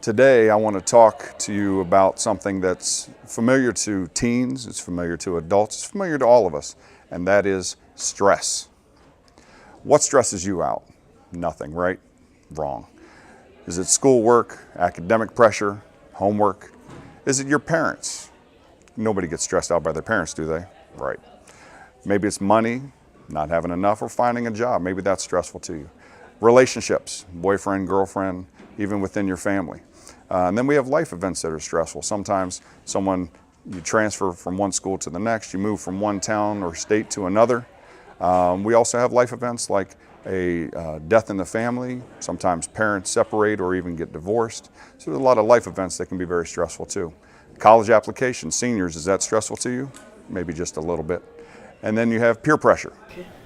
Today, I want to talk to you about something that's familiar to teens, it's familiar to adults, it's familiar to all of us, and that is stress. What stresses you out? Nothing, right? Wrong. Is it schoolwork, academic pressure, homework? Is it your parents? Nobody gets stressed out by their parents, do they? Right. Maybe it's money, not having enough, or finding a job. Maybe that's stressful to you. Relationships, boyfriend, girlfriend, even within your family. And then we have life events that are stressful. Sometimes you transfer from one school to the next, you move from one town or state to another. We also have life events like a death in the family. Sometimes parents separate or even get divorced. So there's a lot of life events that can be very stressful too. College application, seniors, is that stressful to you? Maybe just a little bit. And then you have peer pressure.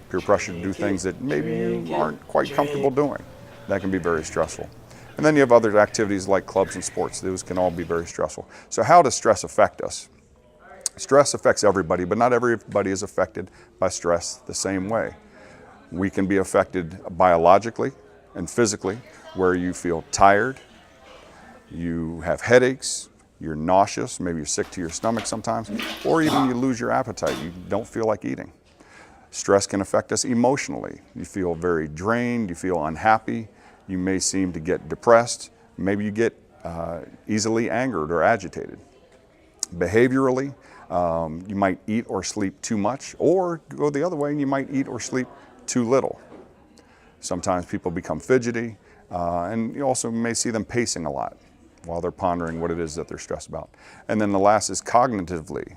Peer pressure to do things that maybe you aren't quite comfortable doing. That can be very stressful. And then you have other activities like clubs and sports. Those can all be very stressful. So how does stress affect us? Stress affects everybody, but not everybody is affected by stress the same way. We can be affected biologically and physically, where you feel tired, you have headaches, you're nauseous, maybe you're sick to your stomach sometimes, or even you lose your appetite, you don't feel like eating. Stress can affect us emotionally. You feel very drained, you feel unhappy, you may seem to get depressed, maybe you get easily angered or agitated. Behaviorally, you might eat or sleep too much, or go the other way and you might eat or sleep too little. Sometimes people become fidgety, and you also may see them pacing a lot while they're pondering what it is that they're stressed about. And then the last is cognitively.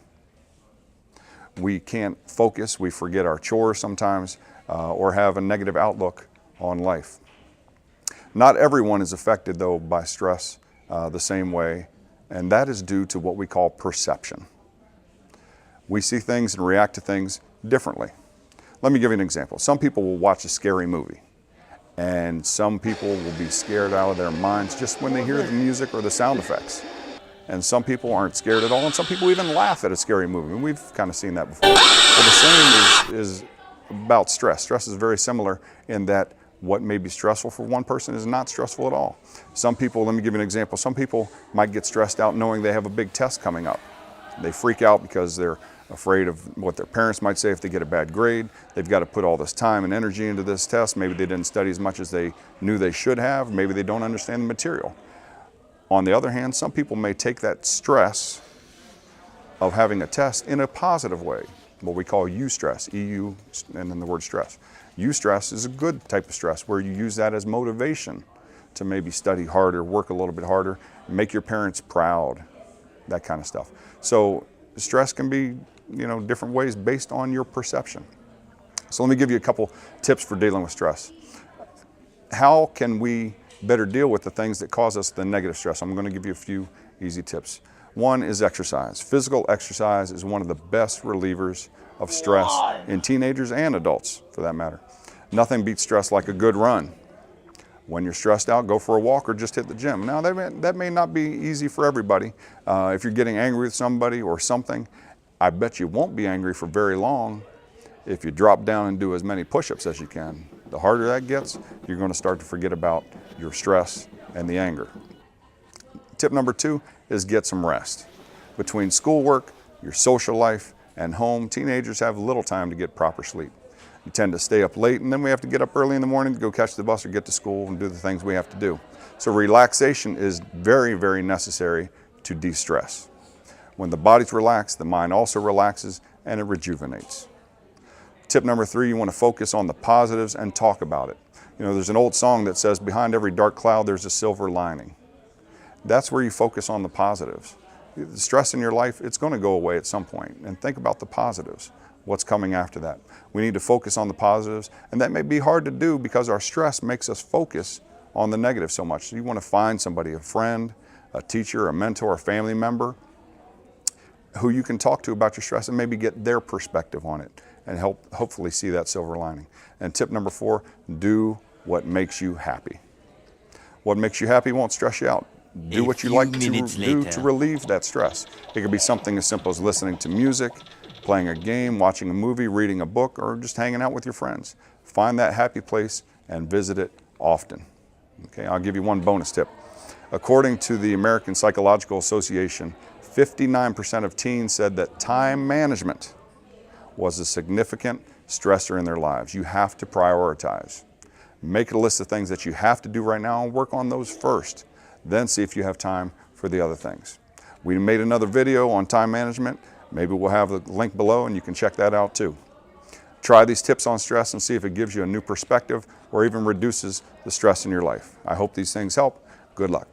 We can't focus, we forget our chores sometimes, or have a negative outlook on life. Not everyone is affected though by stress the same way, and that is due to what we call perception. We see things and react to things differently. Let me give you an example. Some people will watch a scary movie, and some people will be scared out of their minds just when they hear the music or the sound effects. And some people aren't scared at all, and some people even laugh at a scary movie, and we've kind of seen that before. Well, the same is about stress. Stress is very similar in that what may be stressful for one person is not stressful at all. Some people, let me give you an example, some people might get stressed out knowing they have a big test coming up. They freak out because they're afraid of what their parents might say if they get a bad grade. They've got to put all this time and energy into this test. Maybe they didn't study as much as they knew they should have. Maybe they don't understand the material. On the other hand, some people may take that stress of having a test in a positive way, what we call eustress, E-U, and then the word stress. Eustress is a good type of stress where you use that as motivation to maybe study harder, work a little bit harder, make your parents proud, that kind of stuff. So stress can be, different ways based on your perception. So let me give you a couple tips for dealing with stress. How can we better deal with the things that cause us the negative stress? I'm going to give you a few easy tips. One is exercise. Physical exercise is one of the best relievers of stress in teenagers and adults, for that matter. Nothing beats stress like a good run. When you're stressed out, go for a walk or just hit the gym. Now, that may not be easy for everybody. If you're getting angry with somebody or something, I bet you won't be angry for very long if you drop down and do as many push-ups as you can. The harder that gets, you're going to start to forget about your stress and the anger. Tip number 2 is get some rest. Between schoolwork, your social life, and home, teenagers have little time to get proper sleep. You tend to stay up late, and then we have to get up early in the morning to go catch the bus or get to school and do the things we have to do. So relaxation is very, very necessary to de-stress. When the body's relaxed, the mind also relaxes and it rejuvenates. Tip number 3, you want to focus on the positives and talk about it. There's an old song that says, behind every dark cloud, there's a silver lining. That's where you focus on the positives. The stress in your life, it's going to go away at some point, and think about the positives. What's coming after that? We need to focus on the positives, and that may be hard to do because our stress makes us focus on the negative so much. So you want to find somebody, a friend, a teacher, a mentor, a family member, who you can talk to about your stress and maybe get their perspective on it and hopefully see that silver lining. And tip number 4, do what makes you happy. What makes you happy won't stress you out. Do what you like to do to relieve that stress. It could be something as simple as listening to music, playing a game, watching a movie, reading a book, or just hanging out with your friends. Find that happy place and visit it often. Okay, I'll give you one bonus tip. According to the American Psychological Association, 59% of teens said that time management was a significant stressor in their lives. You have to prioritize. Make a list of things that you have to do right now and work on those first. Then see if you have time for the other things. We made another video on time management. Maybe we'll have the link below and you can check that out too. Try these tips on stress and see if it gives you a new perspective or even reduces the stress in your life. I hope these things help. Good luck.